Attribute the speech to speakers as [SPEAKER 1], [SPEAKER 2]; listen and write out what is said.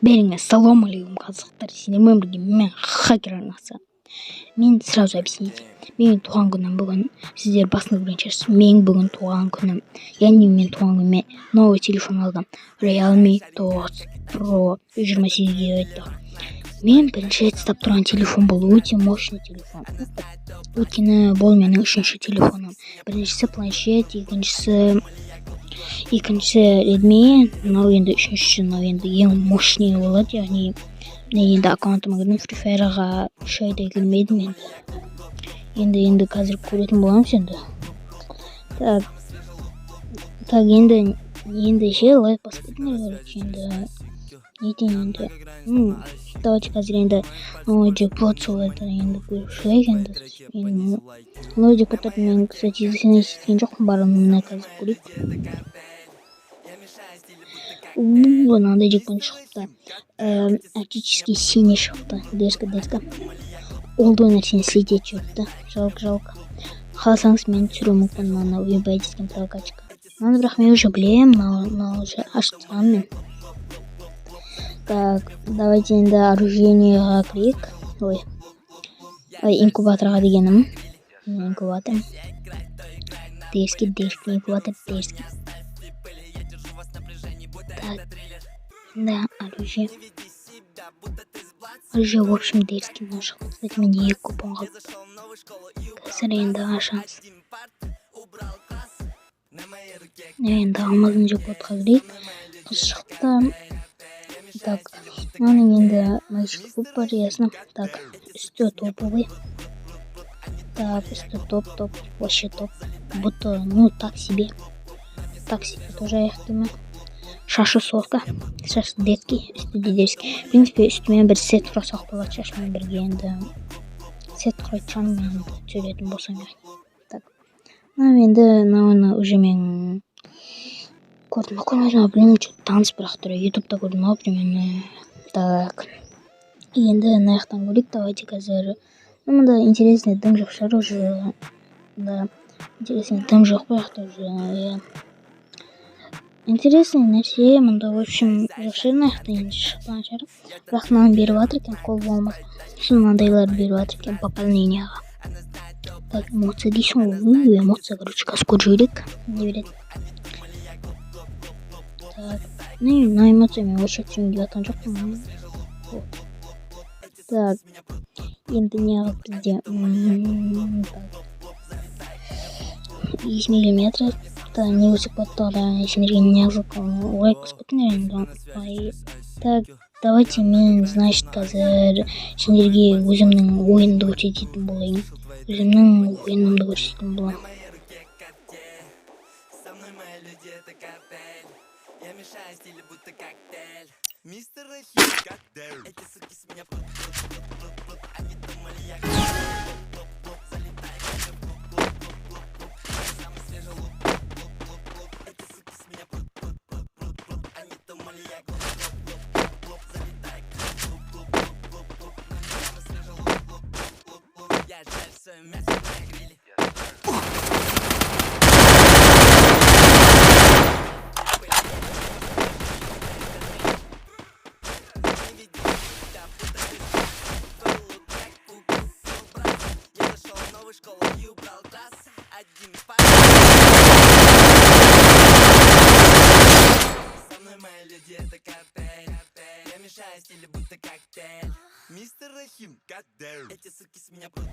[SPEAKER 1] Беріңе, салам алейкум, қазақтар. Сендермен бірге мен хакер арнасы. Мен сразу объяснить. Менің туған күнім бүгін. Сіздер басында білген шығарсыз. Менің бүгін туған күнім. Яғни мен туған күніме новый телефон алдым. Realme 9 Pro 28 өтті. Мен бірінші рет ұстап тұрған телефон бұл өте мощный телефон. Өйткені бұл менің үшінші телефоным. Біріншісі планшет, екіншісі Redmi, мынау енді үшіншісі, мынау енді ең мощный болады. Яғни мен енді аккаунтыма кірдім, Free Fire'ға 3 айдай кірмедім енді қазір көретін боламыз енді. Так, енді ше лайк баспайтындар короче, енді нетейін енді. Давайте қазір енді новый джекпот соларды енді көріп шығайық енді. Новый джекпоттарды мен, кстати, засинать еткен жоқпын, барымына қазір көрейік. Мынандай джекпот шықты. Оптический синий шықты. Дерзко. Ол да нәрсені слететіп жүрді. Жалко. Қаласаңыз мен түсіруім мүмкін мына уебай деген прокачка. Мынаны бірақ мен уже білем, мынау уже ашытқан мен. Так, давайте енді оружиеніға кірейік. Инкубаторға дегенім. Инкубатор. Дерзкий, инкубатор дерзкий. Так, да, оружие. Оружие, в общем, дерзкий нож. Кстати, мен 2 купон қалды. Қазір енді шанс. Енді алмазын джекпотқа кірейік. Қыз шықты. Так, мынаның енді магический куб бар, ясно. Так, үсті топовый. Так, үсті топ, вообще топ. Будто, так себе. Так себе тоже аяқтыма. Шашы соска, шашы детский, үсті дедерский. В принципе, үстімен бір сет құрасақ болады, шашымен бірге енді. Сет құрайтшан мен сөйлетін болсам яғни. Так, мынаны уже мен көрдім, білмеймін, таныс бірақ түрі ютубта көрдім, примерно. Так, енді наяқтан көрейік, давайте қазір. Мында интересный дым жоқ шығар уже. Да, интересный дым жоқ бірақ уже. Интересный нәрсе, мында, в общем, жақсы наяқтан енді шыққан шығар. Бірақ мынаны беріп жатыр екен, қол болмақ. Сосын мынандайлар беріп жатыр екен пополненияға. Так, эмоция дейсің ғой, эмоция, короче, қазір көріп жіберейік. Не береді. Так, на эмоция мен вообще түсінген деп жатқан жоқпын. Так, енді неғып бізде 5 миллиметр. Да, не высокоттағыда сендерге неғып лайк баспайтындар енді. Так, давайте мен, значит, қазір сендерге өзімнің ойынды көрсететін болайын. Өзімнің ойынымды көрсететін болайын. Я мешаю стиле, будто коктейль. Мистер Рахим, коктейль. Эти суки с меня они думали, я залетай, самый свежий лук. Эти суки с меня они думали, я залетай, самый свежий лук. Я жарю свое мясо на гриле. Это картель. Я мешаю стиле, будто коктейль. Мистер Рахим, коктейль. Эти суки с меня